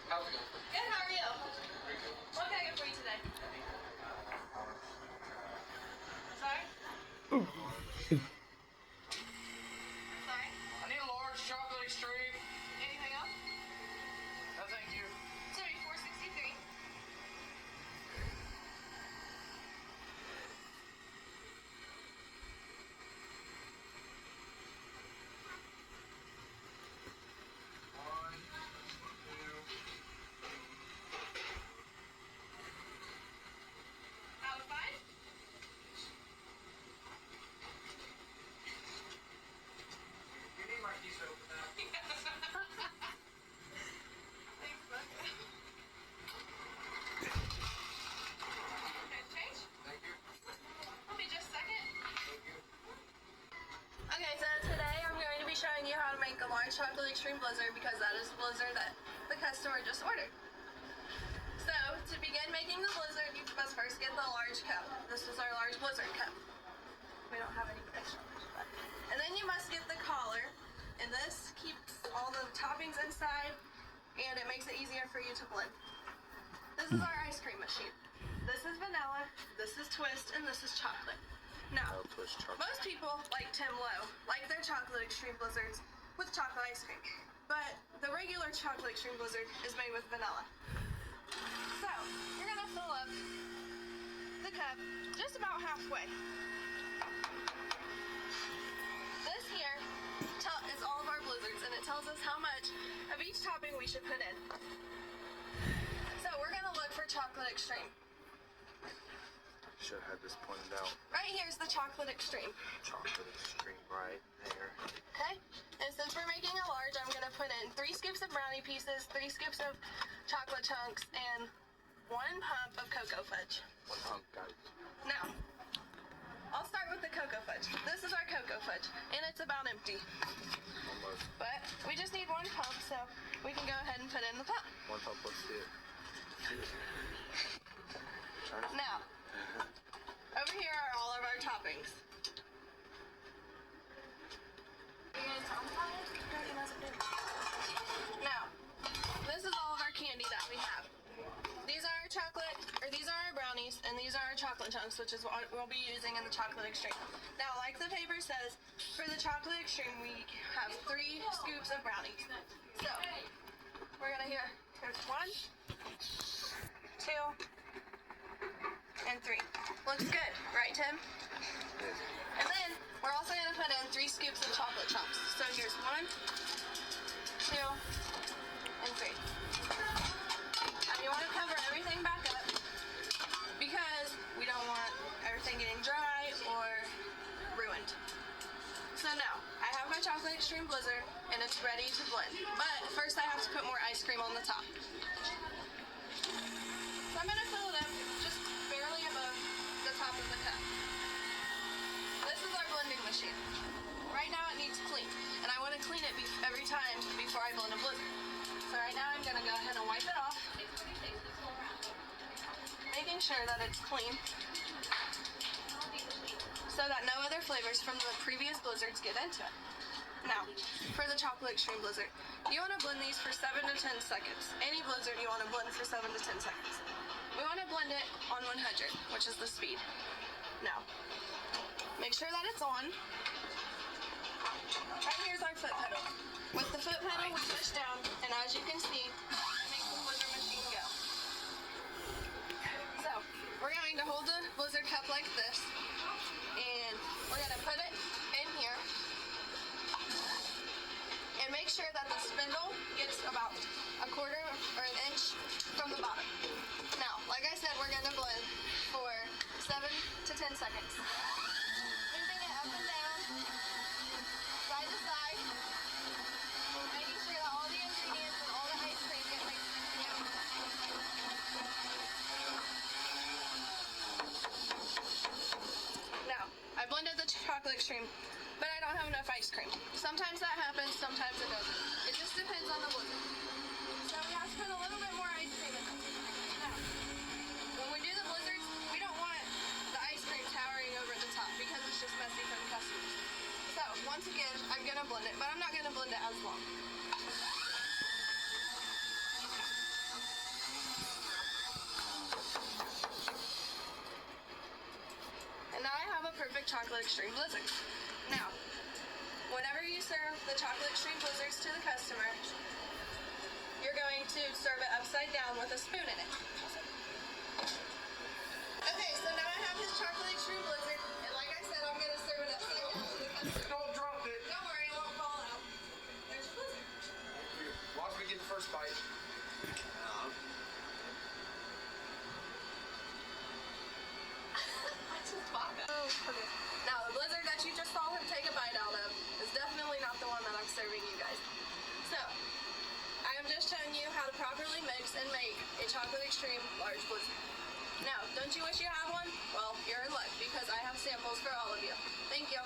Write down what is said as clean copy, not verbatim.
How's it going? Good, how are you? Pretty good. What can I get for you today? Sorry? Sorry? I need a large chocolate extreme. Anything else? No, thank you. It's gonna be $4.63. One, two. That was fine? You need my keys to open that. Thanks, bud. Okay, change? Thank you. Let me just a second. Thank you. Okay, so today I'm going to be showing you how to make a large chocolate extreme blizzard because that is the blizzard that the customer just ordered. So, to begin making the blizzard, you must first get the large cup. This is our large blizzard cup. We don't have any extra large, but. And then you must get the collar, and this keeps all the toppings inside, and it makes it easier for you to blend. This is our ice cream machine. This is vanilla, this is twist, and this is chocolate. Now, most people, like Tim Lowe, like their chocolate extreme blizzards with chocolate ice cream. But the regular chocolate extreme blizzard is made with vanilla. So, you're gonna fill up the cup just about halfway. This here is all of our blizzards, and it tells us how much of each topping we should put in. So, we're gonna look for chocolate extreme. Should have had this pointed out. Right here's the chocolate extreme. Chocolate extreme right there. Okay? And since we're making a large, I'm gonna put in 3 scoops of brownie pieces, 3 scoops of chocolate chunks, and 1 pump of cocoa fudge. 1 pump, guys. Now, I'll start with the cocoa fudge. This is our cocoa fudge, and it's about empty. Almost. But we just need 1 pump, so we can go ahead and put in the pump. 1 pump, let's see it. Now, over here are all of our toppings. Now, this is all of our candy that we have. These are our chocolate, or these are our brownies, and these are our chocolate chunks, which is what we'll be using in the chocolate extreme. Now, like the paper says, for the chocolate extreme, we have 3 scoops of brownies. So, we're gonna here's 1, 2, and 3. Looks good, right, Tim? And then we're also gonna put in 3 scoops of chocolate chunks. So here's 1, 2, and 3. And you want to cover everything back up because we don't want everything getting dry or ruined. So now, I have my chocolate extreme blizzard and it's ready to blend. But first I have to put more ice cream on the top. So I'm gonna fill it up just barely above the top of the cup. This is our blending machine. Right now it needs clean, and I want to clean it every time before I blend a blizzard. So right now I'm gonna go ahead and wipe it off, making sure that it's clean, so that no other flavors from the previous blizzards get into it. Now, for the chocolate extreme blizzard, you want to blend these for 7 to 10 seconds. Any blizzard you want to blend for 7 to 10 seconds. We want to blend it on 100, which is the speed. Now, make sure that it's on. Right here's our foot pedal. With the foot pedal, we push down, and as you can see, it makes the blizzard machine go. So, we're going to hold the blizzard cup like this, and we're going to put it in here, and make sure that the spindle gets about a quarter or an inch from the bottom. Now, like I said, we're going to blend for 7 to 10 seconds. Moving it up and down, side to side, making sure that all the ingredients and all the ice cream get mixed in together. Now, I blended the chocolate extreme, but I don't have enough ice cream. Sometimes that happens, sometimes it doesn't. It just depends on the blizzard. So we have to put a little bit more ice cream in. Now, when we do the blizzards, we don't want the ice cream towering over the top because it's just messy for the customers. So, once again, I'm gonna blend it, but I'm not gonna blend it as long. Chocolate Extreme Blizzards. Now, whenever you serve the Chocolate Extreme Blizzards to the customer, you're going to serve it upside down with a spoon in it. Okay, so now I have his Chocolate Extreme Blizzard, and like I said, I'm going to serve it upside down to the customer. Don't drop it. Don't worry, it won't fall out. There's your blizzard. Watch me get the first bite. Okay. Now, the blizzard that you just saw him take a bite out of is definitely not the one that I'm serving you guys. So, I am just showing you how to properly mix and make a Chocolate Extreme large blizzard. Now, don't you wish you had one? Well, you're in luck because I have samples for all of you. Thank you.